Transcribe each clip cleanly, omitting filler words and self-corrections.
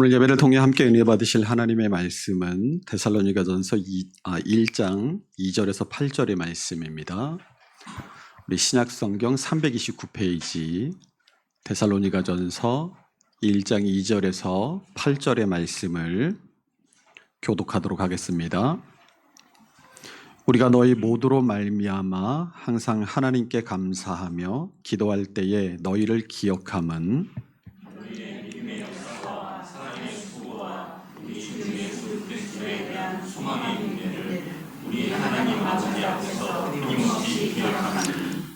오늘 예배를 통해 함께 은혜 받으실 하나님의 말씀은 데살로니가전서 1장 2절에서 8절의 말씀입니다. 우리 신약성경 329페이지 데살로니가전서 1장 2절에서 8절의 말씀을 교독하도록 하겠습니다. 우리가 너희 모두로 말미암아 항상 하나님께 감사하며 기도할 때에 너희를 기억함은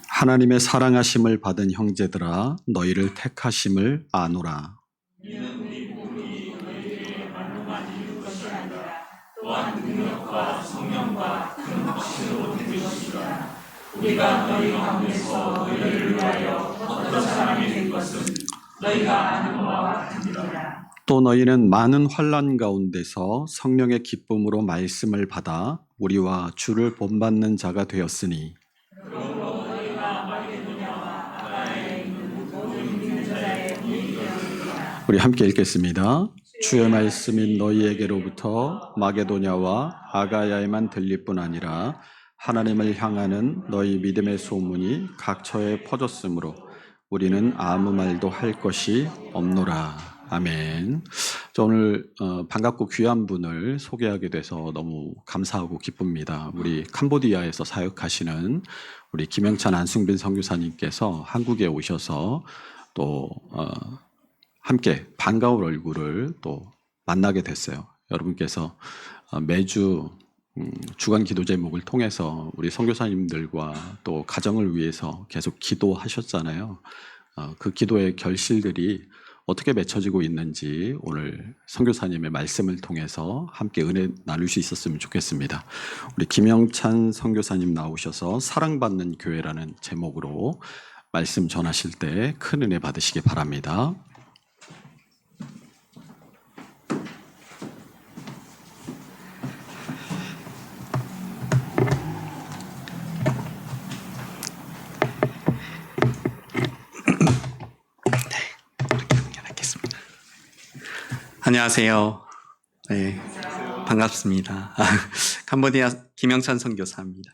하나님의 사랑하심을 받은 형제들아 너희를 택하심을 아노라. 또한 능력과 성령과 큰 확신으로 된 것이라. 우리가 너희 가운데서 너희를 위하여 어떤 사람이 된 것은 너희가 아는 바와 같으니라. 또 너희는 많은 환난 가운데서 성령의 기쁨으로 말씀을 받아 우리와 주를 본받는 자가 되었으니 그러므로 너희가 마게도냐와 아가야에 있는 모든 믿는 자의 본이 되었느니라. 우리 함께 읽겠습니다. 주의 말씀인 너희에게로부터 마게도냐와 아가야에만 들릴 뿐 아니라 하나님을 향하는 너희 믿음의 소문이 각처에 퍼졌으므로 우리는 아무 말도 할 것이 없노라. 아멘. 오늘 반갑고 귀한 분을 소개하게 돼서 너무 감사하고 기쁩니다. 우리 캄보디아에서 사역하시는 우리 김영찬 안승빈 선교사님께서 한국에 오셔서 또 함께 반가운 얼굴을 또 만나게 됐어요. 여러분께서 매주 주간 기도 제목을 통해서 우리 선교사님들과 또 가정을 위해서 계속 기도하셨잖아요. 그 기도의 결실들이 어떻게 맺혀지고 있는지 오늘 선교사님의 말씀을 통해서 함께 은혜 나눌 수 있었으면 좋겠습니다. 우리 김영찬 선교사님 나오셔서 사랑받는 교회라는 제목으로 말씀 전하실 때 큰 은혜 받으시기 바랍니다. 안녕하세요. 네, 반갑습니다. 캄보디아 김영찬 선교사입니다.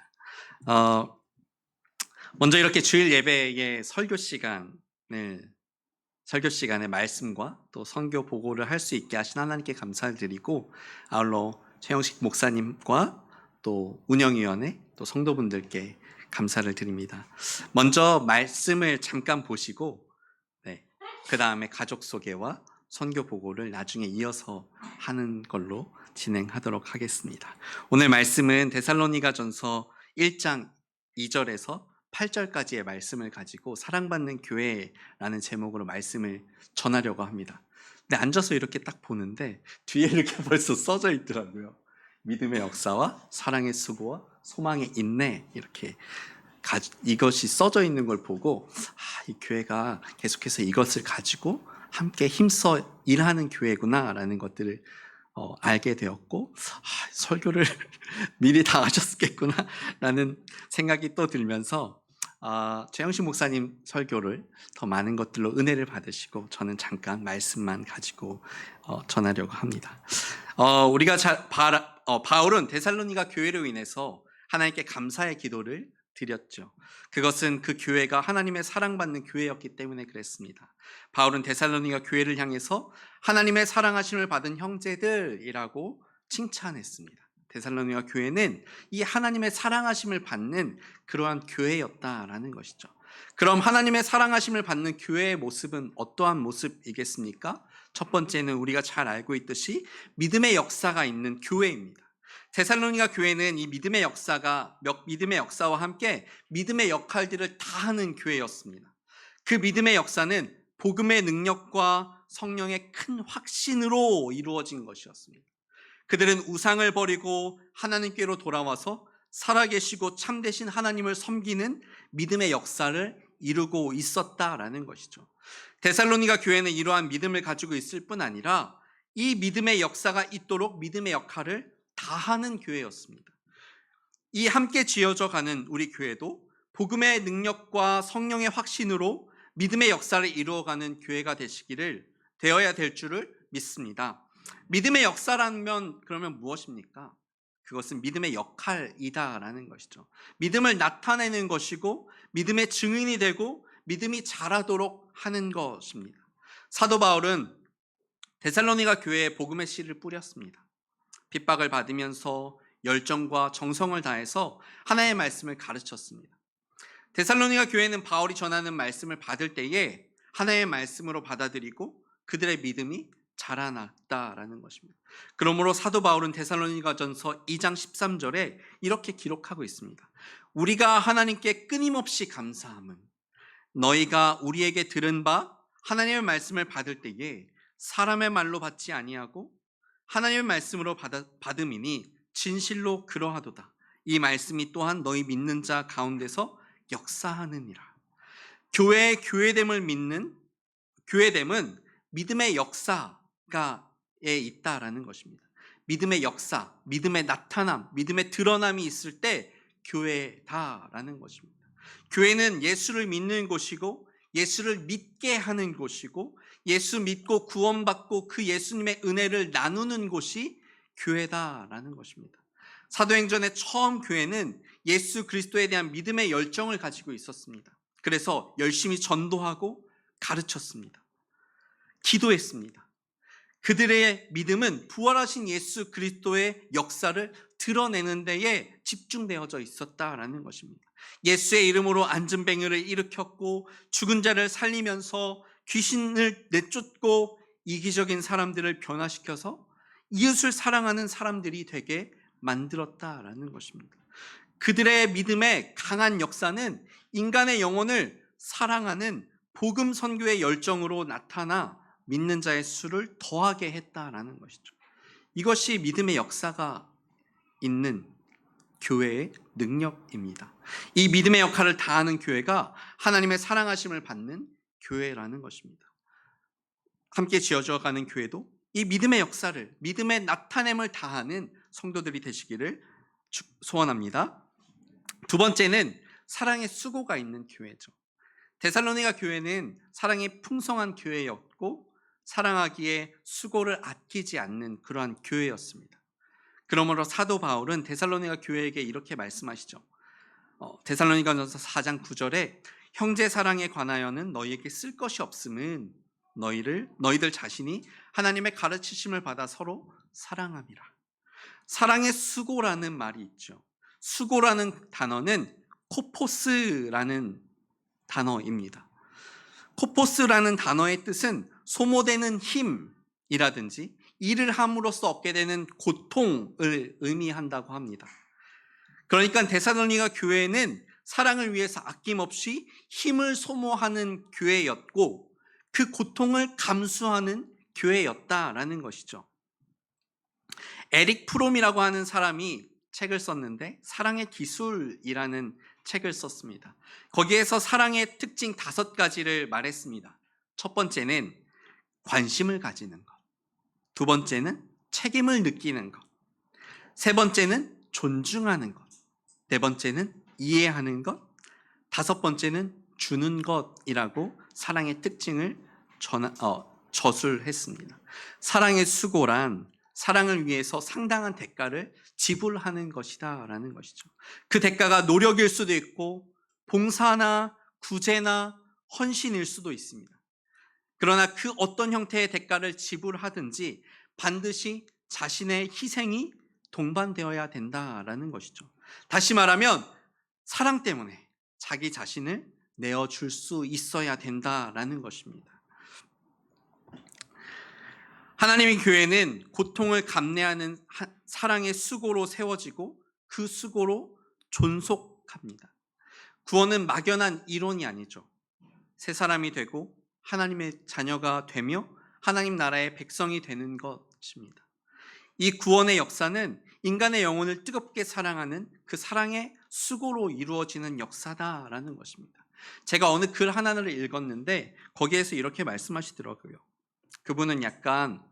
먼저 이렇게 주일 예배의 설교 시간에 말씀과 또 선교 보고를 할 수 있게 하신 하나님께 감사를 드리고, 아울러 최영식 목사님과 또 운영위원회 또 성도분들께 감사를 드립니다. 먼저 말씀을 잠깐 보시고, 그 다음에 가족 소개와 선교 보고를 나중에 이어서 하는 걸로 진행하도록 하겠습니다. 오늘 말씀은 데살로니가전서 1장 2절에서 8절까지의 말씀을 가지고 사랑받는 교회라는 제목으로 말씀을 전하려고 합니다. 근데 앉아서 이렇게 딱 보는데 뒤에 이렇게 벌써 써져 있더라고요. 믿음의 역사와 사랑의 수고와 소망의 인내, 이렇게 이것이 써져 있는 걸 보고 이 교회가 계속해서 이것을 가지고 함께 힘써 일하는 교회구나라는 것들을 알게 되었고, 설교를 미리 다 하셨겠구나라는 생각이 또 들면서 최영식 목사님 설교를 더 많은 것들로 은혜를 받으시고 저는 잠깐 말씀만 가지고 전하려고 합니다. 우리가 바울은 데살로니가 교회로 인해서 하나님께 감사의 기도를 드렸죠. 그것은 그 교회가 하나님의 사랑받는 교회였기 때문에 그랬습니다. 바울은 데살로니가 교회를 향해서 하나님의 사랑하심을 받은 형제들이라고 칭찬했습니다. 데살로니가 교회는 이 하나님의 사랑하심을 받는 그러한 교회였다라는 것이죠. 그럼 하나님의 사랑하심을 받는 교회의 모습은 어떠한 모습이겠습니까? 첫 번째는 우리가 잘 알고 있듯이 믿음의 역사가 있는 교회입니다. 데살로니가 교회는 이 믿음의 역사와 함께 믿음의 역할들을 다 하는 교회였습니다. 그 믿음의 역사는 복음의 능력과 성령의 큰 확신으로 이루어진 것이었습니다. 그들은 우상을 버리고 하나님께로 돌아와서 살아계시고 참되신 하나님을 섬기는 믿음의 역사를 이루고 있었다라는 것이죠. 데살로니가 교회는 이러한 믿음을 가지고 있을 뿐 아니라 이 믿음의 역사가 있도록 믿음의 역할을 다 하는 교회였습니다. 이 함께 지어져 가는 우리 교회도 복음의 능력과 성령의 확신으로 믿음의 역사를 이루어가는 교회가 되어야 될 줄을 믿습니다. 믿음의 역사라면 그러면 무엇입니까? 그것은 믿음의 역할이다라는 것이죠. 믿음을 나타내는 것이고 믿음의 증인이 되고 믿음이 자라도록 하는 것입니다. 사도 바울은 데살로니가 교회에 복음의 씨를 뿌렸습니다. 핍박을 받으면서 열정과 정성을 다해서 하나님의 말씀을 가르쳤습니다. 데살로니가 교회는 바울이 전하는 말씀을 받을 때에 하나님의 말씀으로 받아들이고 그들의 믿음이 자라났다라는 것입니다. 그러므로 사도 바울은 데살로니가전서 2장 13절에 이렇게 기록하고 있습니다. 우리가 하나님께 끊임없이 감사함은 너희가 우리에게 들은 바 하나님의 말씀을 받을 때에 사람의 말로 받지 아니하고 하나님의 말씀으로 받음이니 진실로 그러하도다. 이 말씀이 또한 너희 믿는 자 가운데서 역사하느니라. 교회의 교회됨은 믿음의 역사에 있다라는 것입니다. 믿음의 역사, 믿음의 나타남, 믿음의 드러남이 있을 때 교회다라는 것입니다. 교회는 예수를 믿는 곳이고 예수를 믿게 하는 곳이고 예수 믿고 구원받고 그 예수님의 은혜를 나누는 곳이 교회다라는 것입니다. 사도행전의 처음 교회는 예수 그리스도에 대한 믿음의 열정을 가지고 있었습니다. 그래서 열심히 전도하고 가르쳤습니다. 기도했습니다. 그들의 믿음은 부활하신 예수 그리스도의 역사를 드러내는 데에 집중되어져 있었다라는 것입니다. 예수의 이름으로 안진뱅이를 일으켰고 죽은 자를 살리면서 귀신을 내쫓고 이기적인 사람들을 변화시켜서 이웃을 사랑하는 사람들이 되게 만들었다라는 것입니다. 그들의 믿음의 강한 역사는 인간의 영혼을 사랑하는 복음 선교의 열정으로 나타나 믿는 자의 수를 더하게 했다라는 것이죠. 이것이 믿음의 역사가 있는 교회의 능력입니다. 이 믿음의 역할을 다하는 교회가 하나님의 사랑하심을 받는 교회라는 것입니다. 함께 지어져가는 교회도 이 믿음의 역사를, 믿음의 나타냄을 다하는 성도들이 되시기를 소원합니다. 두 번째는 사랑의 수고가 있는 교회죠. 데살로니가 교회는 사랑이 풍성한 교회였고 사랑하기에 수고를 아끼지 않는 그러한 교회였습니다. 그러므로 사도 바울은 데살로니가 교회에게 이렇게 말씀하시죠. 데살로니가전서 4장 9절에 형제 사랑에 관하여는 너희에게 쓸 것이 없음은 너희들 자신이 하나님의 가르치심을 받아 서로 사랑함이라. 사랑의 수고라는 말이 있죠. 수고라는 단어는 코포스라는 단어입니다. 코포스라는 단어의 뜻은 소모되는 힘이라든지 일을 함으로써 얻게 되는 고통을 의미한다고 합니다. 그러니까 데살로니가 교회는 사랑을 위해서 아낌없이 힘을 소모하는 교회였고 그 고통을 감수하는 교회였다라는 것이죠. 에릭 프롬이라고 하는 사람이 책을 썼는데 사랑의 기술이라는 책을 썼습니다. 거기에서 사랑의 특징 5가지를 말했습니다. 첫 번째는 관심을 가지는 것, 두 번째는 책임을 느끼는 것, 세 번째는 존중하는 것, 네 번째는 이해하는 것, 다섯 번째는 주는 것이라고 사랑의 특징을 저술했습니다. 사랑의 수고란 사랑을 위해서 상당한 대가를 지불하는 것이다 라는 것이죠. 그 대가가 노력일 수도 있고 봉사나 구제나 헌신일 수도 있습니다. 그러나 그 어떤 형태의 대가를 지불하든지 반드시 자신의 희생이 동반되어야 된다라는 것이죠. 다시 말하면 사랑 때문에 자기 자신을 내어줄 수 있어야 된다라는 것입니다. 하나님의 교회는 고통을 감내하는 사랑의 수고로 세워지고 그 수고로 존속합니다. 구원은 막연한 이론이 아니죠. 새 사람이 되고 하나님의 자녀가 되며 하나님 나라의 백성이 되는 것입니다. 이 구원의 역사는 인간의 영혼을 뜨겁게 사랑하는 그 사랑의 수고로 이루어지는 역사다라는 것입니다. 제가 어느 글 하나를 읽었는데 거기에서 이렇게 말씀하시더라고요. 그분은 약간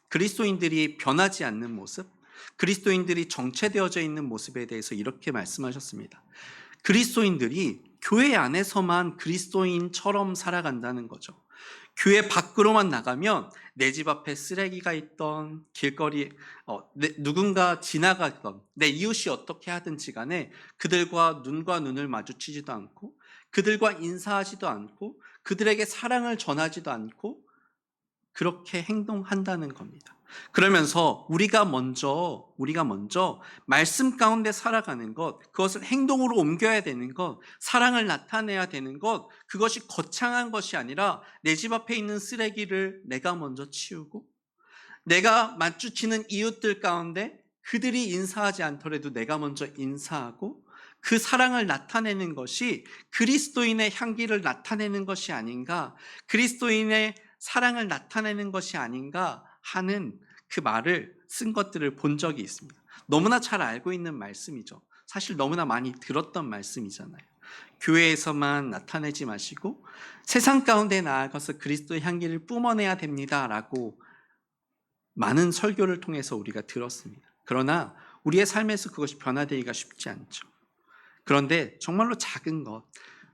그리스도인들이 변하지 않는 모습, 그리스도인들이 정체되어져 있는 모습에 대해서 이렇게 말씀하셨습니다. 그리스도인들이 교회 안에서만 그리스도인처럼 살아간다는 거죠. 교회 밖으로만 나가면 내 집 앞에 쓰레기가 있던 길거리 누군가 지나가던 내 이웃이 어떻게 하든지 간에 그들과 눈과 눈을 마주치지도 않고 그들과 인사하지도 않고 그들에게 사랑을 전하지도 않고 그렇게 행동한다는 겁니다. 그러면서 우리가 먼저 말씀 가운데 살아가는 것, 그것을 행동으로 옮겨야 되는 것, 사랑을 나타내야 되는 것, 그것이 거창한 것이 아니라 내 집 앞에 있는 쓰레기를 내가 먼저 치우고 내가 마주치는 이웃들 가운데 그들이 인사하지 않더라도 내가 먼저 인사하고 그 사랑을 나타내는 것이 그리스도인의 향기를 나타내는 것이 아닌가, 그리스도인의 사랑을 나타내는 것이 아닌가 하는 그 말을 쓴 것들을 본 적이 있습니다. 너무나 잘 알고 있는 말씀이죠. 사실 너무나 많이 들었던 말씀이잖아요. 교회에서만 나타내지 마시고 세상 가운데 나아가서 그리스도의 향기를 뿜어내야 됩니다라고 많은 설교를 통해서 우리가 들었습니다. 그러나 우리의 삶에서 그것이 변화되기가 쉽지 않죠. 그런데 정말로 작은 것,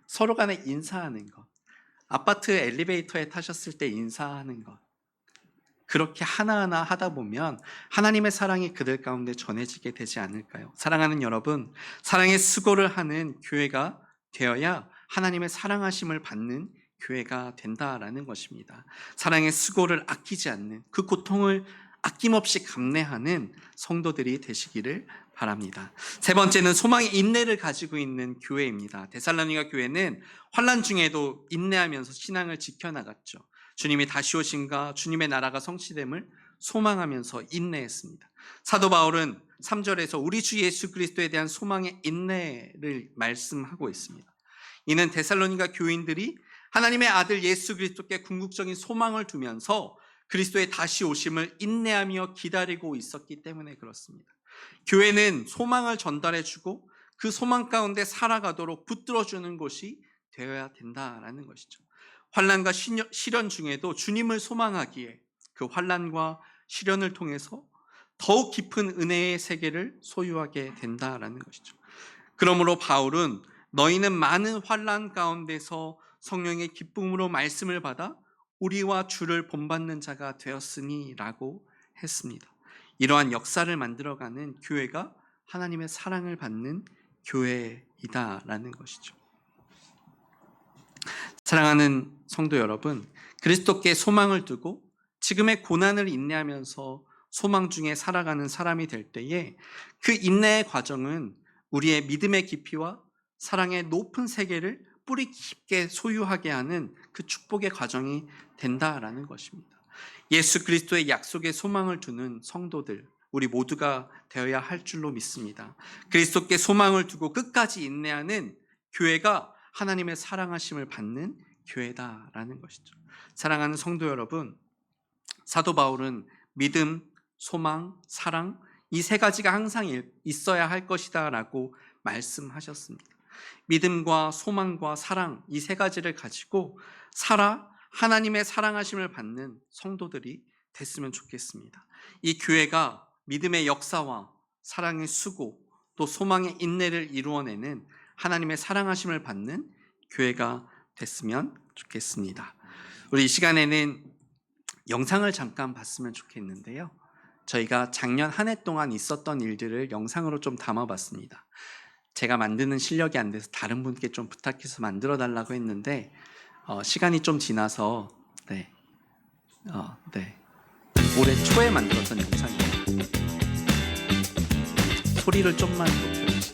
서로 간에 인사하는 것, 아파트 엘리베이터에 타셨을 때 인사하는 것, 그렇게 하나하나 하다 보면 하나님의 사랑이 그들 가운데 전해지게 되지 않을까요? 사랑하는 여러분, 사랑의 수고를 하는 교회가 되어야 하나님의 사랑하심을 받는 교회가 된다라는 것입니다. 사랑의 수고를 아끼지 않는, 그 고통을 아낌없이 감내하는 성도들이 되시기를 바랍니다. 세 번째는 소망의 인내를 가지고 있는 교회입니다. 데살로니가 교회는 환난 중에도 인내하면서 신앙을 지켜나갔죠. 주님이 다시 오신가, 주님의 나라가 성취됨을 소망하면서 인내했습니다. 사도 바울은 3절에서 우리 주 예수 그리스도에 대한 소망의 인내를 말씀하고 있습니다. 이는 데살로니가 교인들이 하나님의 아들 예수 그리스도께 궁극적인 소망을 두면서 그리스도의 다시 오심을 인내하며 기다리고 있었기 때문에 그렇습니다. 교회는 소망을 전달해주고 그 소망 가운데 살아가도록 붙들어주는 곳이 되어야 된다라는 것이죠. 환난과 시련 중에도 주님을 소망하기에 그 환난과 시련을 통해서 더욱 깊은 은혜의 세계를 소유하게 된다라는 것이죠. 그러므로 바울은 너희는 많은 환난 가운데서 성령의 기쁨으로 말씀을 받아 우리와 주를 본받는 자가 되었으니 라고 했습니다. 이러한 역사를 만들어가는 교회가 하나님의 사랑을 받는 교회이다라는 것이죠. 사랑하는 성도 여러분, 그리스도께 소망을 두고 지금의 고난을 인내하면서 소망 중에 살아가는 사람이 될 때에 그 인내의 과정은 우리의 믿음의 깊이와 사랑의 높은 세계를 뿌리 깊게 소유하게 하는 그 축복의 과정이 된다라는 것입니다. 예수 그리스도의 약속에 소망을 두는 성도들, 우리 모두가 되어야 할 줄로 믿습니다. 그리스도께 소망을 두고 끝까지 인내하는 교회가 하나님의 사랑하심을 받는 교회다라는 것이죠. 사랑하는 성도 여러분, 사도 바울은 믿음, 소망, 사랑 이 세 가지가 항상 있어야 할 것이다 라고 말씀하셨습니다. 믿음과 소망과 사랑 이 세 가지를 가지고 살아 하나님의 사랑하심을 받는 성도들이 됐으면 좋겠습니다. 이 교회가 믿음의 역사와 사랑의 수고 또 소망의 인내를 이루어내는 하나님의 사랑하심을 받는 교회가 됐으면 좋겠습니다. 우리 이 시간에는 영상을 잠깐 봤으면 좋겠는데요. 저희가 작년 한 해 동안 있었던 일들을 영상으로 좀 담아봤습니다. 제가 만드는 실력이 안 돼서 다른 분께 좀 부탁해서 만들어 달라고 했는데 시간이 좀 지나서 올해 초에 만들었던 영상이에요. 소리를 좀만 높여주시겠어요?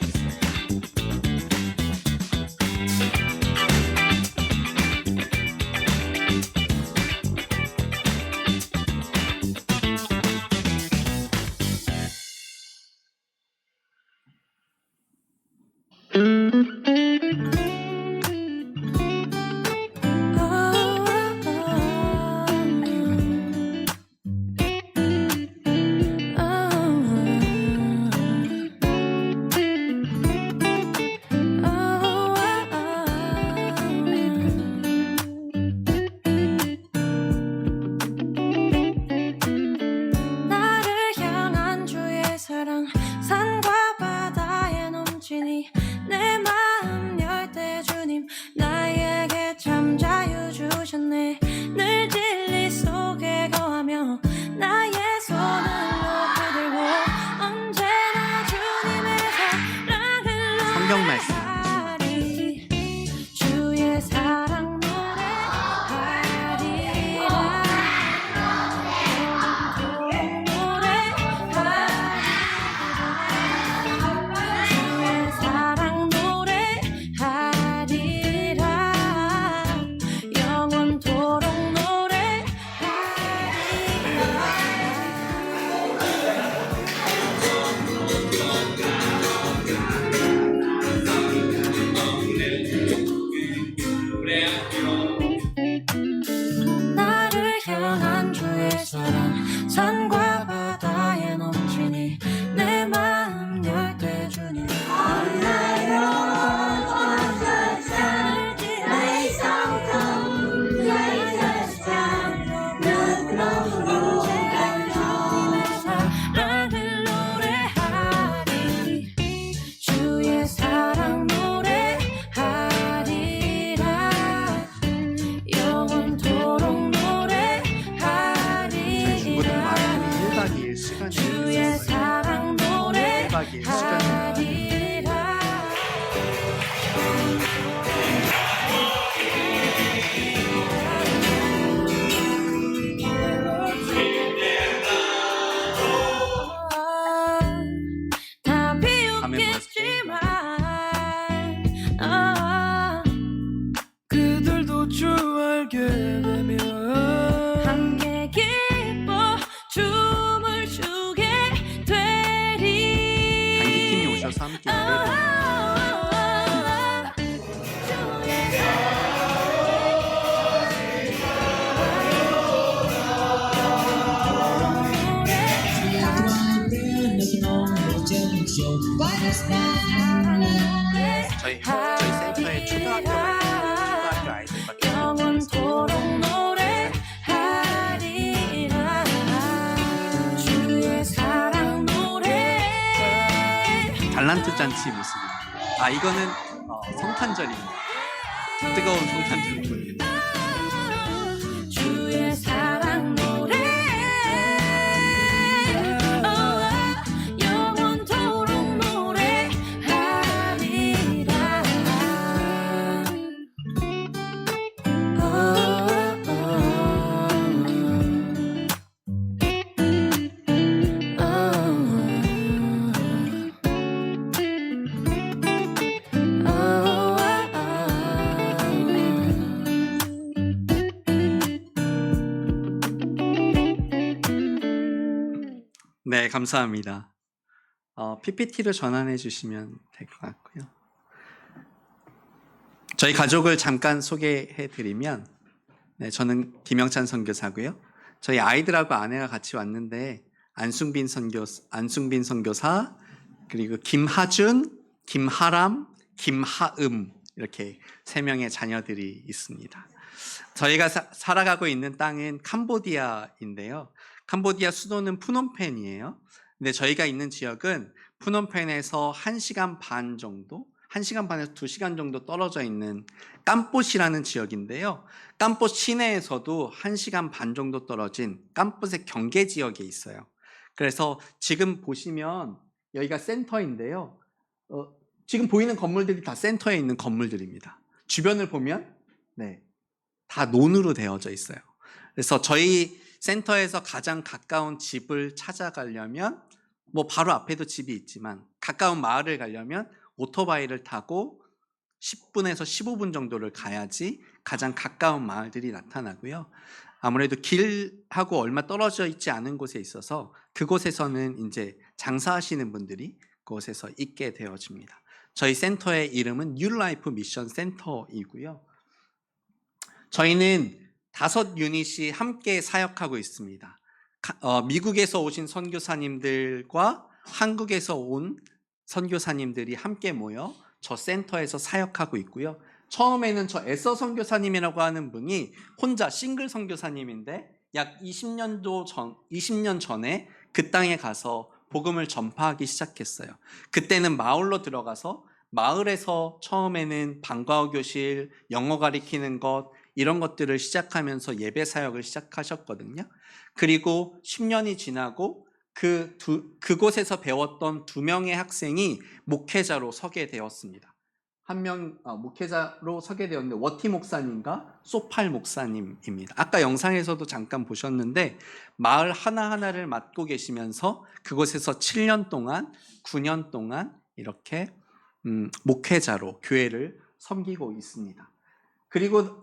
주의 사랑 산과 바다에 넘치니 내 마음 열대 주님 사랑을 노래하리 주의 사랑 노래하리라 영원토록 친구들 많이 노래하리라 1박 2일 시간이 주의 있어요. 사랑 1박 2일 시간이 노래하리라 다 비웃겠지만 그들도 주 알게 되면 함께 기뻐 춤을 추게 되리 단기팀이 오셔서 함께 예배를 저희 센터에 초등학교 아이들밖에 영원토록 노래하리라 주의 사랑 노래 달란트 잔치 모습입니다. 이거는 성탄절입니다. 뜨거운 성탄절입니다. 주의 사랑 노래 영원토록 노래하리라 네, 감사합니다. PPT로 전환해 주시면 될 것 같고요. 저희 가족을 잠깐 소개해 드리면, 네, 저는 김영찬 선교사고요. 저희 아이들하고 아내가 같이 왔는데 안승빈 선교사, 그리고 김하준, 김하람, 김하음 이렇게 3명의 자녀들이 있습니다. 저희가 살아가고 있는 땅은 캄보디아인데요. 캄보디아 수도는 푸놈펜이에요. 근데 저희가 있는 지역은 푸놈펜에서 1시간 반 정도, 1시간 반에서 2시간 정도 떨어져 있는 깜뽀시라는 지역인데요. 깜뽀 시내에서도 1시간 반 정도 떨어진 깜뽀의 경계 지역에 있어요. 그래서 지금 보시면 여기가 센터인데요. 지금 보이는 건물들이 다 센터에 있는 건물들입니다. 주변을 보면 네, 다 논으로 되어져 있어요. 그래서 저희 센터에서 가장 가까운 집을 찾아가려면 바로 앞에도 집이 있지만 가까운 마을을 가려면 오토바이를 타고 10분에서 15분 정도를 가야지 가장 가까운 마을들이 나타나고요. 아무래도 길하고 얼마 떨어져 있지 않은 곳에 있어서 그곳에서는 이제 장사하시는 분들이 그곳에서 있게 되어집니다. 저희 센터의 이름은 뉴라이프 미션 센터이고요. 저희는 5 유닛이 함께 사역하고 있습니다. 미국에서 오신 선교사님들과 한국에서 온 선교사님들이 함께 모여 저 센터에서 사역하고 있고요. 처음에는 저 에서 선교사님이라고 하는 분이 혼자 싱글 선교사님인데 약 20년 전에 그 땅에 가서 복음을 전파하기 시작했어요. 그때는 마을로 들어가서 마을에서 처음에는 방과후 교실, 영어 가리키는 것 이런 것들을 시작하면서 예배 사역을 시작하셨거든요. 그리고 10년이 지나고 그곳에서 배웠던 2명의 학생이 목회자로 서게 되었습니다. 한 명 목회자로 서게 되었는데 워티 목사님과 소팔 목사님입니다. 아까 영상에서도 잠깐 보셨는데 마을 하나하나를 맡고 계시면서 그곳에서 7년 동안 9년 동안 이렇게 목회자로 교회를 섬기고 있습니다. 그리고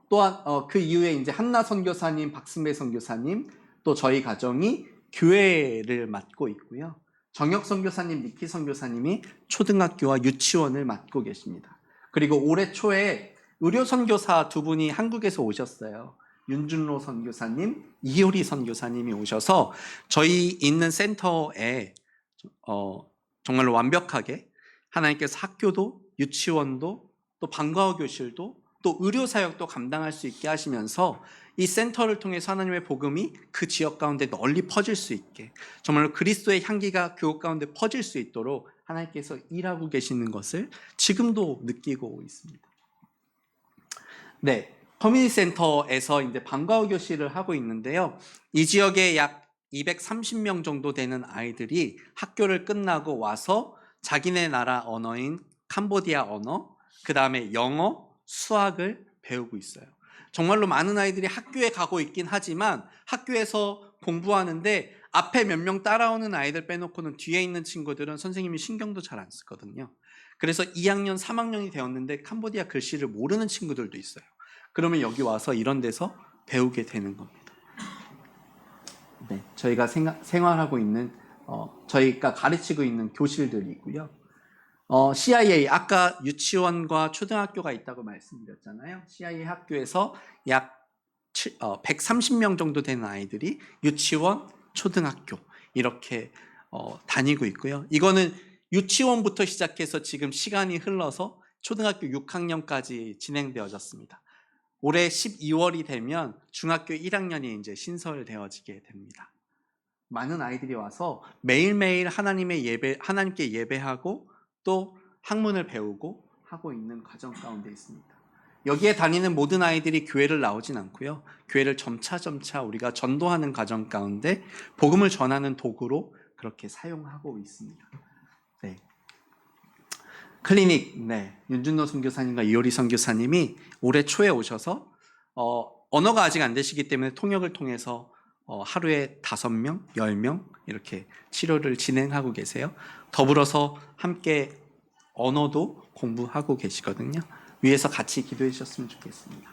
또한 그 이후에 이제 한나 선교사님, 박승배 선교사님, 또 저희 가정이 교회를 맡고 있고요. 정혁 선교사님, 니키 선교사님이 초등학교와 유치원을 맡고 계십니다. 그리고 올해 초에 의료 선교사 2분이 한국에서 오셨어요. 윤준로 선교사님, 이효리 선교사님이 오셔서 저희 있는 센터에 정말로 완벽하게 하나님께서 학교도 유치원도 또 방과후 교실도 또 의료 사역도 감당할 수 있게 하시면서 이 센터를 통해서 하나님의 복음이 그 지역 가운데 널리 퍼질 수 있게 정말로 그리스도의 향기가 교회 가운데 퍼질 수 있도록 하나님께서 일하고 계시는 것을 지금도 느끼고 있습니다. 네, 커뮤니티 센터에서 이제 방과후 교실을 하고 있는데요. 이 지역에 약 230명 정도 되는 아이들이 학교를 끝나고 와서 자기네 나라 언어인 캄보디아 언어, 그 다음에 영어, 수학을 배우고 있어요. 정말로 많은 아이들이 학교에 가고 있긴 하지만 학교에서 공부하는데 앞에 몇 명 따라오는 아이들 빼놓고는 뒤에 있는 친구들은 선생님이 신경도 잘 안 쓰거든요. 그래서 2학년, 3학년이 되었는데 캄보디아 글씨를 모르는 친구들도 있어요. 그러면 여기 와서 이런 데서 배우게 되는 겁니다. 네, 저희가 생활하고 있는 저희가 가르치고 있는 교실들이고요. CIA 아까 유치원과 초등학교가 있다고 말씀드렸잖아요. CIA 학교에서 약 130명 정도 되는 아이들이 유치원, 초등학교 이렇게 다니고 있고요. 이거는 유치원부터 시작해서 지금 시간이 흘러서 초등학교 6학년까지 진행되어졌습니다. 올해 12월이 되면 중학교 1학년이 이제 신설되어지게 됩니다. 많은 아이들이 와서 매일매일 하나님께 예배하고 또 학문을 배우고 하고 있는 과정 가운데 있습니다. 여기에 다니는 모든 아이들이 교회를 나오진 않고요. 교회를 점차 우리가 전도하는 과정 가운데 복음을 전하는 도구로 그렇게 사용하고 있습니다. 네. 클리닉, 네. 윤준노 선교사님과 이효리 선교사님이 올해 초에 오셔서 언어가 아직 안 되시기 때문에 통역을 통해서 하루에 5명, 10명 이렇게 치료를 진행하고 계세요. 더불어서 함께 언어도 공부하고 계시거든요. 위에서 같이 기도해 주셨으면 좋겠습니다.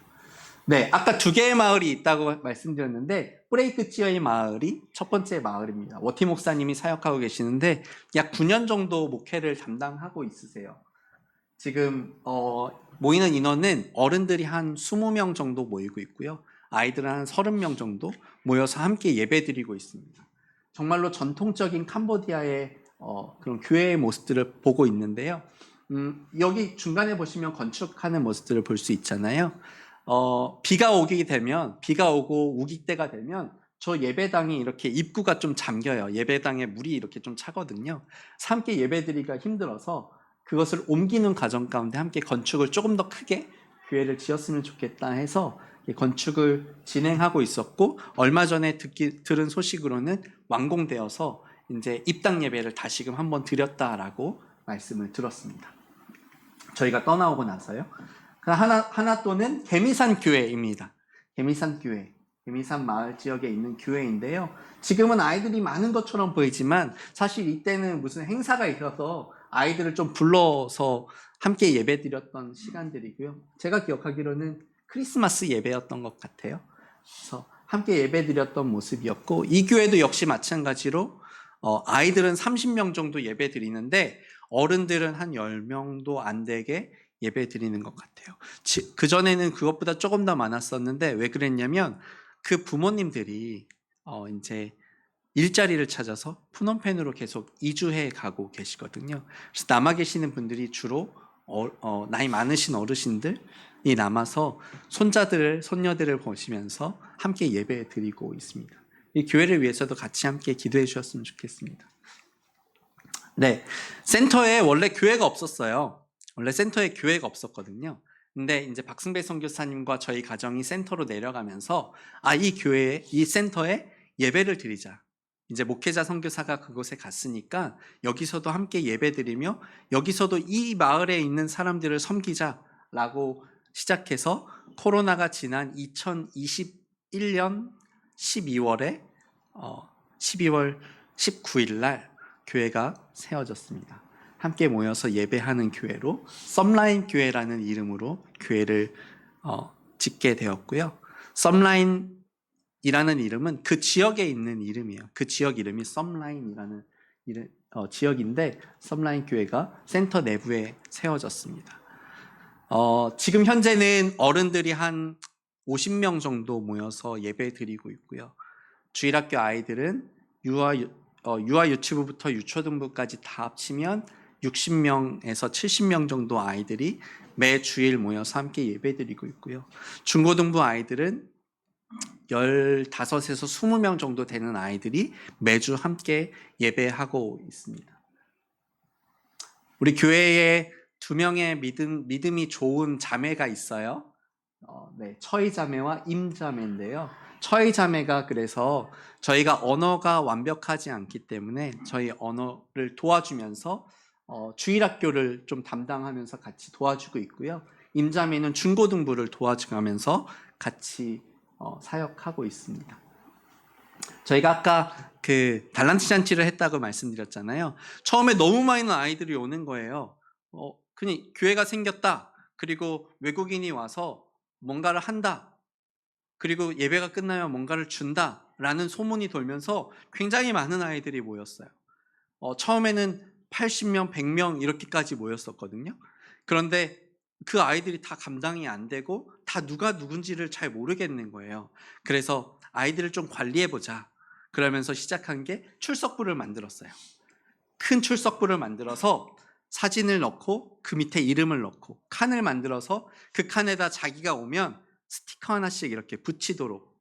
네, 아까 2개의 마을이 있다고 말씀드렸는데 뿌레이크찌어의 마을이 첫 번째 마을입니다. 워티 목사님이 사역하고 계시는데 약 9년 정도 목회를 담당하고 있으세요. 지금 모이는 인원은 어른들이 한 20명 정도 모이고 있고요. 아이들은 한 30명 정도 모여서 함께 예배드리고 있습니다. 정말로 전통적인 캄보디아의 그런 교회의 모습들을 보고 있는데요. 여기 중간에 보시면 건축하는 모습들을 볼 수 있잖아요. 비가 오고 우기 때가 되면 저 예배당이 이렇게 입구가 좀 잠겨요. 예배당에 물이 이렇게 좀 차거든요. 함께 예배드리기가 힘들어서 그것을 옮기는 과정 가운데 함께 건축을 조금 더 크게 교회를 지었으면 좋겠다 해서 건축을 진행하고 있었고 얼마 전에 들은 소식으로는 완공되어서 이제 입당 예배를 다시금 한번 드렸다라고 말씀을 들었습니다. 저희가 떠나오고 나서요. 하나 또는 개미산 교회입니다. 개미산 교회, 개미산 마을 지역에 있는 교회인데요. 지금은 아이들이 많은 것처럼 보이지만 사실 이때는 무슨 행사가 있어서 아이들을 좀 불러서 함께 예배드렸던 시간들이고요. 제가 기억하기로는 크리스마스 예배였던 것 같아요. 그래서 함께 예배드렸던 모습이었고 이 교회도 역시 마찬가지로 아이들은 30명 정도 예배드리는데 어른들은 한 10명도 안 되게 예배드리는 것 같아요. 그전에는 그것보다 조금 더 많았었는데 왜 그랬냐면 그 부모님들이 이제 일자리를 찾아서 푸놈펜으로 계속 이주해 가고 계시거든요. 그래서 남아 계시는 분들이 주로 나이 많으신 어르신들이 남아서 손녀들을 보시면서 함께 예배 드리고 있습니다. 이 교회를 위해서도 같이 함께 기도해 주셨으면 좋겠습니다. 네, 센터에 원래 교회가 없었어요. 원래 센터에 교회가 없었거든요. 근데 이제 박승배 선교사님과 저희 가정이 센터로 내려가면서 이 센터에 예배를 드리자. 이제 목회자 선교사가 그곳에 갔으니까 여기서도 함께 예배드리며 여기서도 이 마을에 있는 사람들을 섬기자라고 시작해서 코로나가 지난 2021년 12월 19일 날 교회가 세워졌습니다. 함께 모여서 예배하는 교회로 썸라인 교회라는 이름으로 교회를 짓게 되었고요. 썸라인이라는 이름은 그 지역에 있는 이름이에요. 그 지역 이름이 썸라인이라는 지역인데 썸라인 교회가 센터 내부에 세워졌습니다. 지금 현재는 어른들이 한 50명 정도 모여서 예배 드리고 있고요. 주일학교 아이들은 유아 유치부부터 유초등부까지 다 합치면 60명에서 70명 정도 아이들이 매 주일 모여서 함께 예배 드리고 있고요. 중고등부 아이들은 15에서 20명 정도 되는 아이들이 매주 함께 예배하고 있습니다. 우리 교회에 2명의 믿음이 좋은 자매가 있어요. 처희 자매와 임 자매인데요. 처희 자매가 그래서 저희가 언어가 완벽하지 않기 때문에 저희 언어를 도와주면서 주일학교를 좀 담당하면서 같이 도와주고 있고요. 임 자매는 중고등부를 도와주면서 같이 사역하고 있습니다. 저희가 아까 그 달란트 잔치를 했다고 말씀드렸잖아요. 처음에 너무 많은 아이들이 오는 거예요. 그냥 교회가 생겼다. 그리고 외국인이 와서 뭔가를 한다. 그리고 예배가 끝나면 뭔가를 준다. 라는 소문이 돌면서 굉장히 많은 아이들이 모였어요. 처음에는 80명, 100명 이렇게까지 모였었거든요. 그런데 그 아이들이 다 감당이 안 되고 다 누가 누군지를 잘 모르겠는 거예요. 그래서 아이들을 좀 관리해보자. 그러면서 시작한 게 출석부를 만들었어요. 큰 출석부를 만들어서 사진을 넣고 그 밑에 이름을 넣고 칸을 만들어서 그 칸에다 자기가 오면 스티커 하나씩 이렇게 붙이도록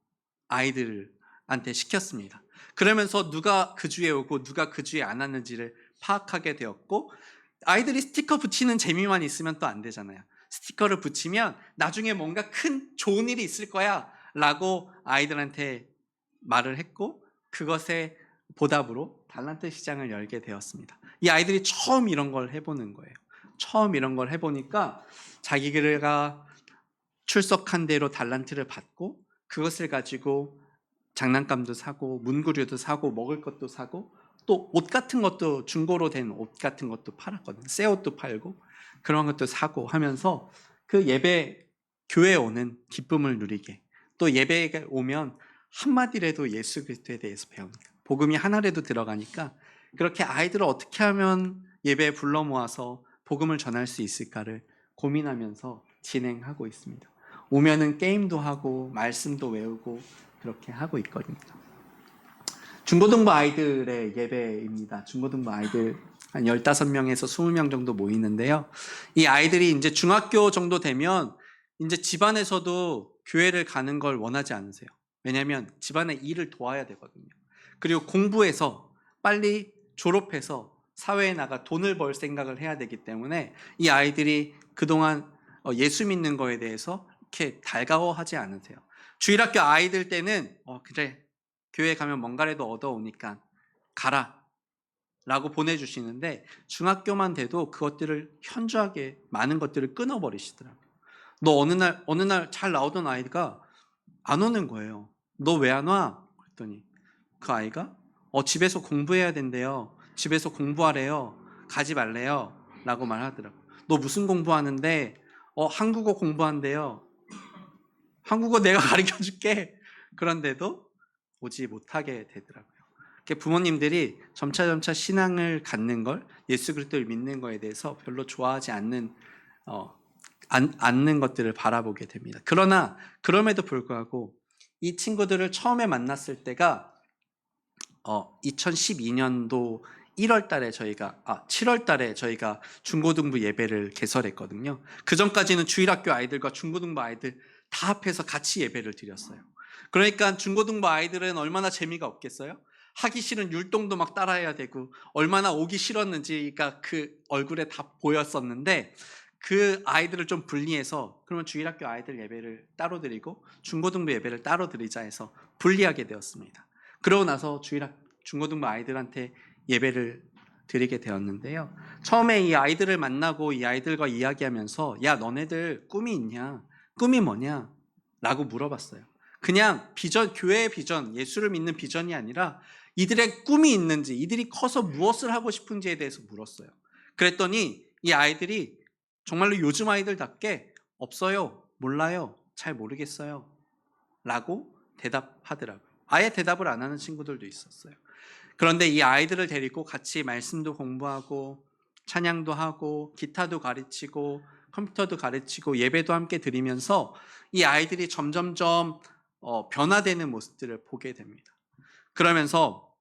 아이들한테 시켰습니다. 그러면서 누가 그 주에 오고 누가 그 주에 안 왔는지를 파악하게 되었고, 아이들이 스티커 붙이는 재미만 있으면 또 안 되잖아요. 스티커를 붙이면 나중에 뭔가 큰 좋은 일이 있을 거야 라고 아이들한테 말을 했고, 그것의 보답으로 달란트 시장을 열게 되었습니다. 이 아이들이 처음 이런 걸 해보는 거예요. 처음 이런 걸 해보니까 자기가 출석한 대로 달란트를 받고 그것을 가지고 장난감도 사고 문구류도 사고 먹을 것도 사고 또 옷 같은 것도, 중고로 된 옷 같은 것도 팔았거든요. 새 옷도 팔고 그런 것도 사고 하면서 그 예배, 교회에 오는 기쁨을 누리게, 또 예배에 오면 한마디라도 예수 그리스도에 대해서 배우니까, 복음이 하나라도 들어가니까 그렇게 아이들을 어떻게 하면 예배에 불러 모아서 복음을 전할 수 있을까를 고민하면서 진행하고 있습니다. 오면은 게임도 하고 말씀도 외우고 그렇게 하고 있거든요. 중고등부 아이들의 예배입니다. 중고등부 아이들 한 15명에서 20명 정도 모이는데요. 이 아이들이 이제 중학교 정도 되면 이제 집안에서도 교회를 가는 걸 원하지 않으세요. 왜냐하면 집안의 일을 도와야 되거든요. 그리고 공부해서 빨리 졸업해서 사회에 나가 돈을 벌 생각을 해야 되기 때문에 이 아이들이 그동안 예수 믿는 거에 대해서 이렇게 달가워하지 않으세요. 주일학교 아이들 때는 그래, 교회 가면 뭔가라도 얻어오니까 가라 라고 보내주시는데, 중학교만 돼도 그것들을 현저하게 많은 것들을 끊어버리시더라고요. 너 어느 날 잘 나오던 아이가 안 오는 거예요. 너 왜 안 와? 그랬더니 그 아이가 집에서 공부해야 된대요. 집에서 공부하래요. 가지 말래요 라고 말하더라고요. 너 무슨 공부하는데? 한국어 공부한대요. 한국어 내가 가르쳐 줄게. 그런데도 오지 못하게 되더라고요. 부모님들이 점차 신앙을 갖는 걸, 예수 그리스도를 믿는 거에 대해서 별로 좋아하지 않는 것들을 바라보게 됩니다. 그러나 그럼에도 불구하고 이 친구들을 처음에 만났을 때가 2012년도 7월 달에 저희가 중고등부 예배를 개설했거든요. 그 전까지는 주일학교 아이들과 중고등부 아이들 다 합해서 같이 예배를 드렸어요. 그러니까 중고등부 아이들은 얼마나 재미가 없겠어요? 하기 싫은 율동도 막 따라해야 되고 얼마나 오기 싫었는지가 그 얼굴에 다 보였었는데, 그 아이들을 좀 분리해서 그러면 주일학교 아이들 예배를 따로 드리고 중고등부 예배를 따로 드리자 해서 분리하게 되었습니다. 그러고 나서 중고등부 아이들한테 예배를 드리게 되었는데요. 처음에 이 아이들을 만나고 이 아이들과 이야기하면서 야, 너네들 꿈이 있냐? 꿈이 뭐냐? 라고 물어봤어요. 그냥 비전, 교회의 비전, 예수를 믿는 비전이 아니라 이들의 꿈이 있는지, 이들이 커서 무엇을 하고 싶은지에 대해서 물었어요. 그랬더니 이 아이들이 정말로 요즘 아이들답게 없어요, 몰라요, 잘 모르겠어요 라고 대답하더라고요. 아예 대답을 안 하는 친구들도 있었어요. 그런데 이 아이들을 데리고 같이 말씀도 공부하고 찬양도 하고 기타도 가르치고 컴퓨터도 가르치고 예배도 함께 드리면서 이 아이들이 점점점 변화되는 모습들을 보게 됩니다. 그러면서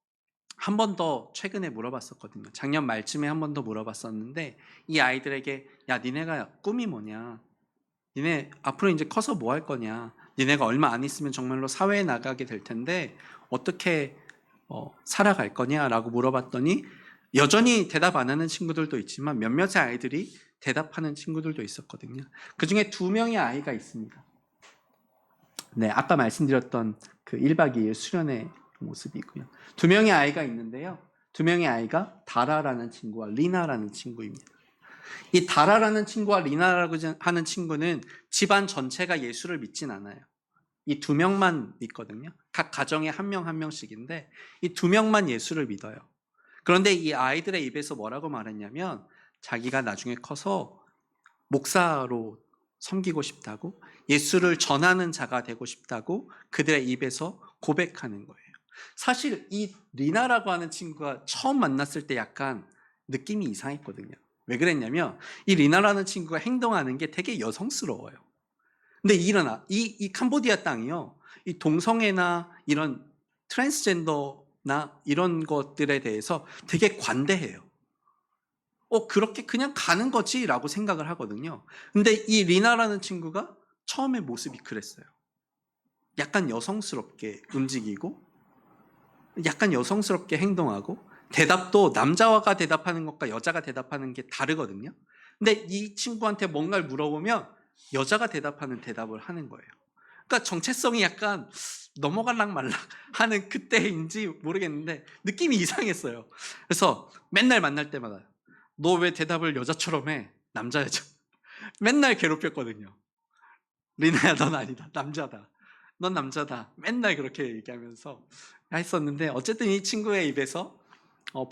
한 번 더 최근에 물어봤었거든요. 작년 말쯤에 한 번 더 물어봤었는데 이 아이들에게 야 니네가 꿈이 뭐냐? 니네 앞으로 이제 커서 뭐 할 거냐? 니네가 얼마 안 있으면 정말로 사회에 나가게 될 텐데 어떻게 살아갈 거냐라고 물어봤더니 여전히 대답 안 하는 친구들도 있지만 몇몇의 아이들이 대답하는 친구들도 있었거든요. 그중에 2명의 아이가 있습니다. 네, 아까 말씀드렸던 그 1박 2일 수련의 모습이고요. 2명의 아이가 있는데요. 2명의 아이가 다라라는 친구와 리나라는 친구입니다. 이 다라라는 친구와 리나라고 하는 친구는 집안 전체가 예수를 믿진 않아요. 이 2명만 믿거든요. 각 가정에 한 명 한 명씩인데 이 2명만 예수를 믿어요. 그런데 이 아이들의 입에서 뭐라고 말했냐면 자기가 나중에 커서 목사로 섬기고 싶다고, 예수를 전하는 자가 되고 싶다고 그들의 입에서 고백하는 거예요. 사실 이 리나라고 하는 친구가 처음 만났을 때 약간 느낌이 이상했거든요. 왜 그랬냐면 이 리나라는 친구가 행동하는 게 되게 여성스러워요. 근데 이 캄보디아 땅이요, 이 동성애나 이런 트랜스젠더나 이런 것들에 대해서 되게 관대해요. 그렇게 그냥 가는 거지 라고 생각을 하거든요. 근데 이 리나라는 친구가 처음에 모습이 그랬어요. 약간 여성스럽게 움직이고 약간 여성스럽게 행동하고 대답도 남자가 대답하는 것과 여자가 대답하는 게 다르거든요. 근데 이 친구한테 뭔가를 물어보면 여자가 대답하는 대답을 하는 거예요. 그러니까 정체성이 약간 넘어갈락 말락 하는 그때인지 모르겠는데 느낌이 이상했어요. 그래서 맨날 만날 때마다 너 왜 대답을 여자처럼 해? 남자여자. 맨날 괴롭혔거든요. 리나야 넌 아니다. 남자다. 넌 남자다. 맨날 그렇게 얘기하면서 했었는데 어쨌든 이 친구의 입에서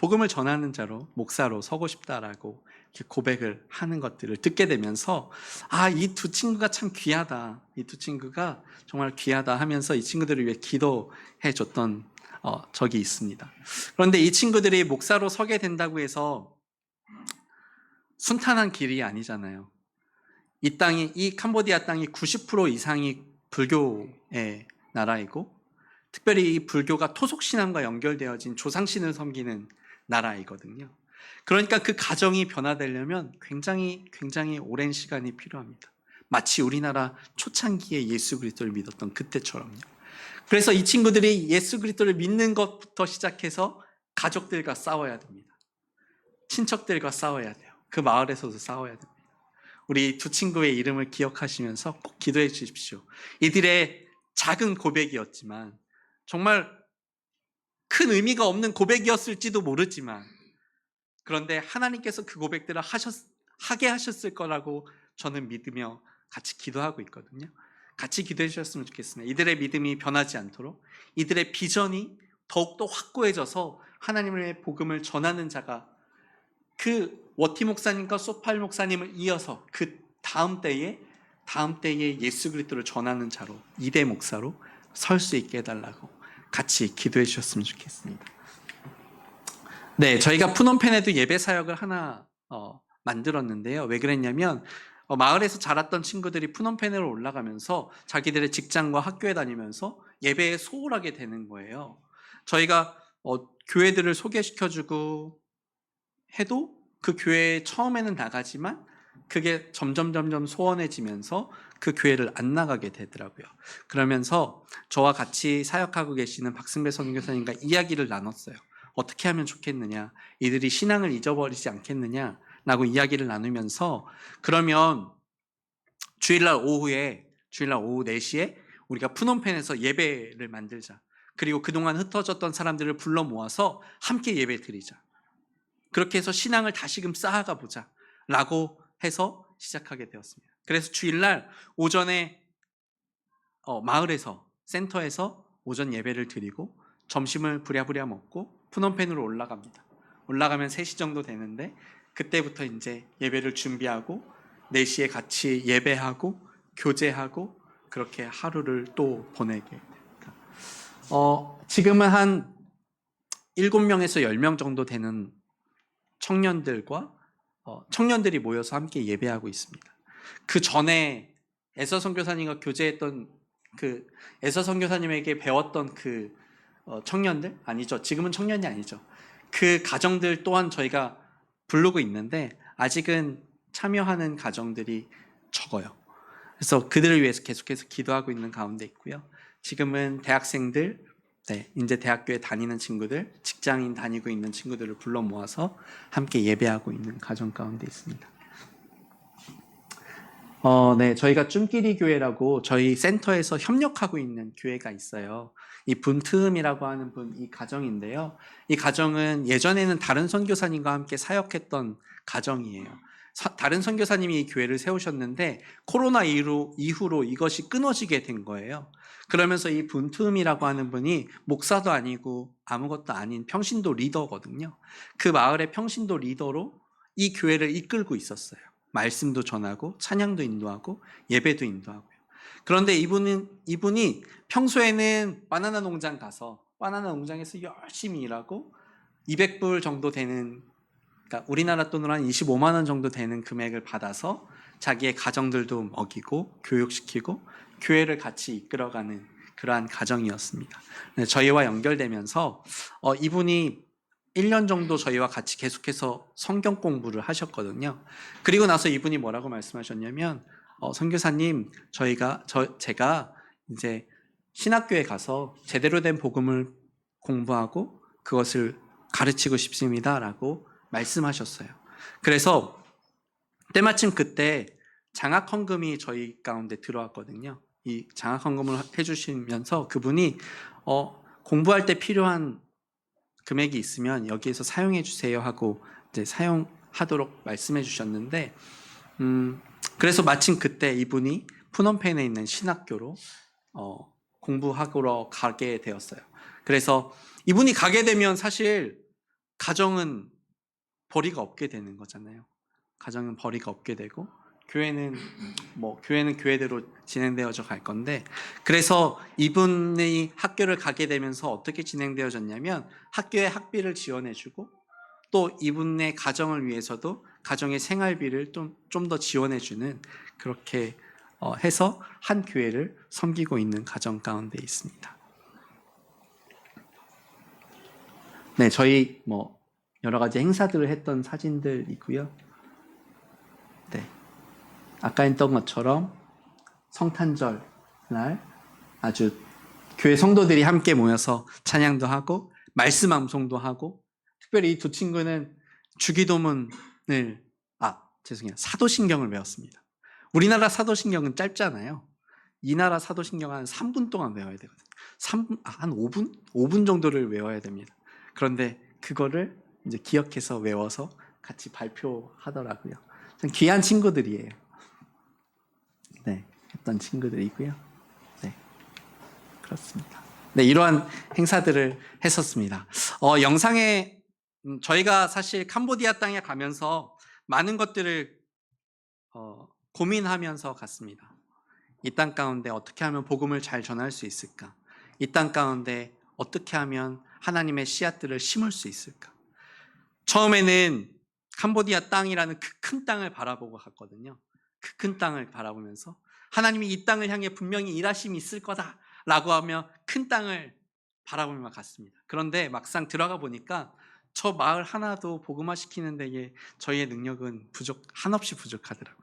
복음을 전하는 자로, 목사로 서고 싶다라고 이렇게 고백을 하는 것들을 듣게 되면서 이 2 친구가 참 귀하다. 이 2 친구가 정말 귀하다 하면서 이 친구들을 위해 기도해 줬던 적이 있습니다. 그런데 이 친구들이 목사로 서게 된다고 해서 순탄한 길이 아니잖아요. 이 캄보디아 땅이 90% 이상이 불교의 나라이고 특별히 이 불교가 토속신앙과 연결되어진 조상신을 섬기는 나라이거든요. 그러니까 그 가정이 변화되려면 굉장히 오랜 시간이 필요합니다. 마치 우리나라 초창기에 예수 그리스도를 믿었던 그때처럼요. 그래서 이 친구들이 예수 그리스도를 믿는 것부터 시작해서 가족들과 싸워야 됩니다. 친척들과 싸워야 돼요. 그 마을에서도 싸워야 됩니다. 우리 2 친구의 이름을 기억하시면서 꼭 기도해 주십시오. 이들의 작은 고백이었지만 정말 큰 의미가 없는 고백이었을지도 모르지만 그런데 하나님께서 그 고백들을 하게 하셨을 거라고 저는 믿으며 같이 기도하고 있거든요. 같이 기도해 주셨으면 좋겠습니다. 이들의 믿음이 변하지 않도록 이들의 비전이 더욱더 확고해져서 하나님의 복음을 전하는 자가 그 워티 목사님과 소팔 목사님을 이어서 그 다음 때에 예수 그리스도를 전하는 자로 2대 목사로 설 수 있게 해달라고 같이 기도해 주셨으면 좋겠습니다. 네, 저희가 푸놈펜에도 예배 사역을 하나 만들었는데요. 왜 그랬냐면 마을에서 자랐던 친구들이 푸놈펜으로 올라가면서 자기들의 직장과 학교에 다니면서 예배에 소홀하게 되는 거예요. 저희가 교회들을 소개시켜주고 해도 그 교회에 처음에는 나가지만 그게 점점 소원해지면서 그 교회를 안 나가게 되더라고요. 그러면서 저와 같이 사역하고 계시는 박승배 선교사님과 이야기를 나눴어요. 어떻게 하면 좋겠느냐, 이들이 신앙을 잊어버리지 않겠느냐라고 이야기를 나누면서 그러면 주일날 오후 4시에 우리가 푸놈펜에서 예배를 만들자. 그리고 그동안 흩어졌던 사람들을 불러 모아서 함께 예배 드리자. 그렇게 해서 신앙을 다시금 쌓아가 보자 라고 해서 시작하게 되었습니다. 그래서 주일날 오전에 마을에서 센터에서 오전 예배를 드리고 점심을 부랴부랴 먹고 푸놈펜으로 올라갑니다. 올라가면 3시 정도 되는데 그때부터 이제 예배를 준비하고 4시에 같이 예배하고 교제하고 그렇게 하루를 또 보내게 됩니다. 지금은 한 7명에서 10명 정도 되는 청년들이 모여서 함께 예배하고 있습니다. 그 전에 에서 선교사님과 교제했던 그 에서 선교사님에게 배웠던 그 청년들 아니죠. 지금은 청년이 아니죠. 그 가정들 또한 저희가 부르고 있는데 아직은 참여하는 가정들이 적어요. 그래서 그들을 위해서 계속해서 기도하고 있는 가운데 있고요. 지금은 대학생들, 이제 대학교에 다니는 친구들, 직장인 다니고 있는 친구들을 불러 모아서 함께 예배하고 있는 가정 가운데 있습니다. 저희가 쭌끼리 교회라고 저희 센터에서 협력하고 있는 교회가 있어요. 이 분트음이라고 하는 이 가정인데요. 이 가정은 예전에는 다른 선교사님과 함께 사역했던 가정이에요. 다른 선교사님이 이 교회를 세우셨는데 코로나 이후로 이것이 끊어지게 된 거예요. 그러면서 이 분트음이라고 하는 분이 목사도 아니고 아무것도 아닌 평신도 리더거든요. 그 마을의 평신도 리더로 이 교회를 이끌고 있었어요. 말씀도 전하고 찬양도 인도하고 예배도 인도하고요. 그런데 이분이 평소에는 바나나 농장 가서 바나나 농장에서 열심히 일하고 200불 정도 되는, 그러니까 우리나라 돈으로 한 25만 원 정도 되는 금액을 받아서 자기의 가정들도 먹이고 교육시키고 교회를 같이 이끌어가는 그러한 가정이었습니다. 저희와 연결되면서 이분이 1년 정도 저희와 같이 계속해서 성경 공부를 하셨거든요. 그리고 나서 이분이 뭐라고 말씀하셨냐면 선교사님, 제가 이제 신학교에 가서 제대로 된 복음을 공부하고 그것을 가르치고 싶습니다라고 말씀하셨어요. 그래서 때마침 그때 장학 헌금이 저희 가운데 들어왔거든요. 이 장학 헌금을 해주시면서 그분이 공부할 때 필요한 금액이 있으면 여기에서 사용해 주세요 하고 이제 사용하도록 말씀해 주셨는데, 그래서 마침 그때 이분이 푸놈펜에 있는 신학교로 공부하러 가게 되었어요. 그래서 이분이 가게 되면 사실 가정은 벌이가 없게 되는 거잖아요. 가정은 벌이가 없게 되고 교회는 교회대로 진행되어져 갈 건데, 그래서 이분이 학교를 가게 되면서 어떻게 진행되어졌냐면 학교에 학비를 지원해주고 또 이분의 가정을 위해서도 가정의 생활비를 좀 더 지원해주는, 그렇게 해서 한 교회를 섬기고 있는 가정 가운데 있습니다. 네, 저희 여러 가지 행사들을 했던 사진들이고요. 네. 아까 했던 것처럼 성탄절 날 아주 교회 성도들이 함께 모여서 찬양도 하고 말씀 암송도 하고, 특별히 이 두 친구는 주기도문을 사도신경을 외웠습니다. 우리나라 사도신경은 짧잖아요. 이 나라 사도신경은 한 3분 동안 외워야 되거든요. 한 5분 정도를 외워야 됩니다. 그런데 그거를 이제 기억해서 외워서 같이 발표하더라고요. 참 귀한 친구들이에요. 네, 했던 친구들이고요. 네, 그렇습니다. 네, 이러한 행사들을 했었습니다. 영상에 저희가 사실 캄보디아 땅에 가면서 많은 것들을 고민하면서 갔습니다. 이 땅 가운데 어떻게 하면 복음을 잘 전할 수 있을까? 이 땅 가운데 어떻게 하면 하나님의 씨앗들을 심을 수 있을까? 처음에는 캄보디아 땅이라는 그 큰 땅을 바라보고 갔거든요. 그 큰 땅을 바라보면서 하나님이 이 땅을 향해 분명히 일하심이 있을 거다라고 하며 큰 땅을 바라보며 갔습니다. 그런데 막상 들어가 보니까 저 마을 하나도 복음화시키는 데에 저희의 능력은 한없이 부족하더라고요.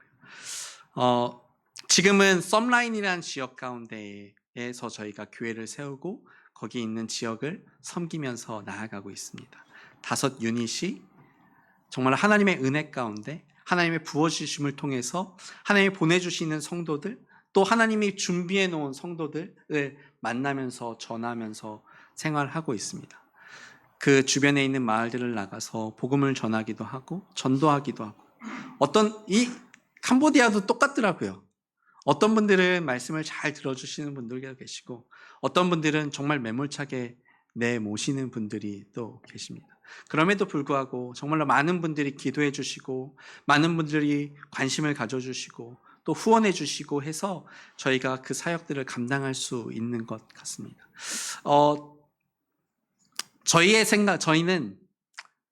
지금은 썸라인이라는 지역 가운데에서 저희가 교회를 세우고 거기 있는 지역을 섬기면서 나아가고 있습니다. 5 유닛이 정말 하나님의 은혜 가운데 하나님의 부어주심을 통해서 하나님이 보내주시는 성도들, 또 하나님이 준비해 놓은 성도들을 만나면서 전하면서 생활하고 있습니다. 그 주변에 있는 마을들을 나가서 복음을 전하기도 하고 전도하기도 하고, 이 캄보디아도 똑같더라고요. 어떤 분들은 말씀을 잘 들어주시는 분들도 계시고 어떤 분들은 정말 매몰차게 내모시는 분들이 또 계십니다. 그럼에도 불구하고 정말로 많은 분들이 기도해 주시고 많은 분들이 관심을 가져주시고 또 후원해 주시고 해서 저희가 그 사역들을 감당할 수 있는 것 같습니다. 저희는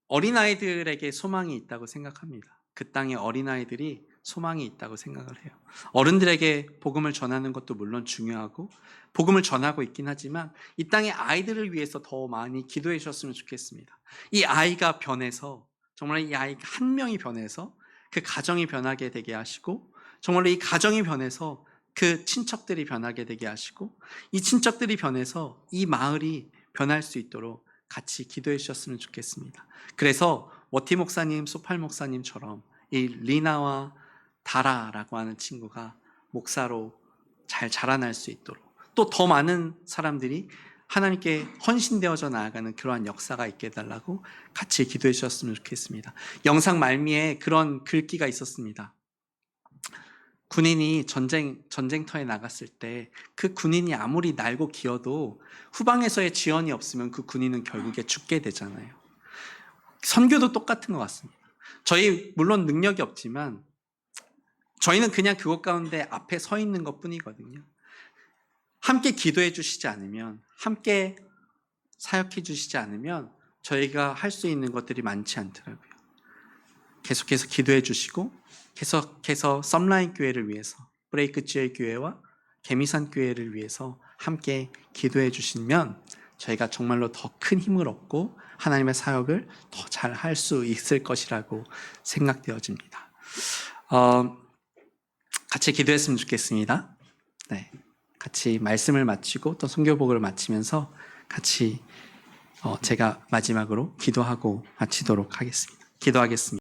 어린아이들에게 소망이 있다고 생각합니다. 그 땅의 어린아이들이 소망이 있다고 생각을 해요. 어른들에게 복음을 전하는 것도 물론 중요하고 복음을 전하고 있긴 하지만 이 땅의 아이들을 위해서 더 많이 기도해 주셨으면 좋겠습니다. 이 아이가 변해서 정말 이 아이가 한 명이 변해서 그 가정이 변하게 되게 하시고 정말로 이 가정이 변해서 그 친척들이 변하게 되게 하시고 이 친척들이 변해서 이 마을이 변할 수 있도록 같이 기도해 주셨으면 좋겠습니다. 그래서 워티 목사님, 소팔 목사님처럼 이 리나와 다라라고 하는 친구가 목사로 잘 자라날 수 있도록 또 더 많은 사람들이 하나님께 헌신되어져 나아가는 그러한 역사가 있게 해달라고 같이 기도해 주셨으면 좋겠습니다. 영상 말미에 그런 글귀가 있었습니다. 군인이 전쟁터에 나갔을 때 그 군인이 아무리 날고 기어도 후방에서의 지원이 없으면 그 군인은 결국에 죽게 되잖아요. 선교도 똑같은 것 같습니다. 저희 물론 능력이 없지만 저희는 그냥 그것 가운데 앞에 서 있는 것 뿐이거든요. 함께 기도해 주시지 않으면, 함께 사역해 주시지 않으면 저희가 할 수 있는 것들이 많지 않더라고요. 계속해서 기도해 주시고 계속해서 썸라인 교회를 위해서, 브레이크 GL 교회와 개미산 교회를 위해서 함께 기도해 주시면 저희가 정말로 더 큰 힘을 얻고 하나님의 사역을 더 잘 할 수 있을 것이라고 생각되어집니다. 같이 기도했으면 좋겠습니다. 네, 같이 말씀을 마치고 또 선교복을 마치면서 같이 제가 마지막으로 기도하고 마치도록 하겠습니다. 기도하겠습니다.